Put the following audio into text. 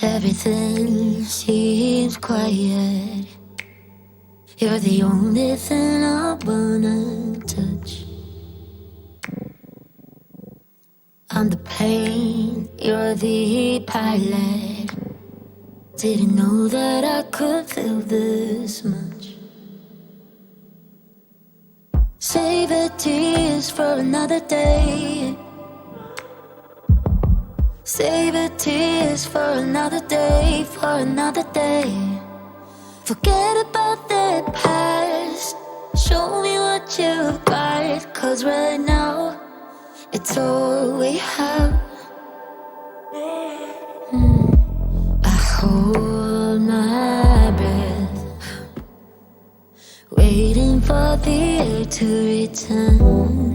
Everything seems quiet. You're the only thing I wanna touch. I'm the plane, you're the pilot. Didn't know that I could feel this much. Save the tears for another day. Save the tears for another day, for another day. Forget about the past. Show me what you've got, 'cause right now it's all we have. I hold my breath, waiting for the air to return.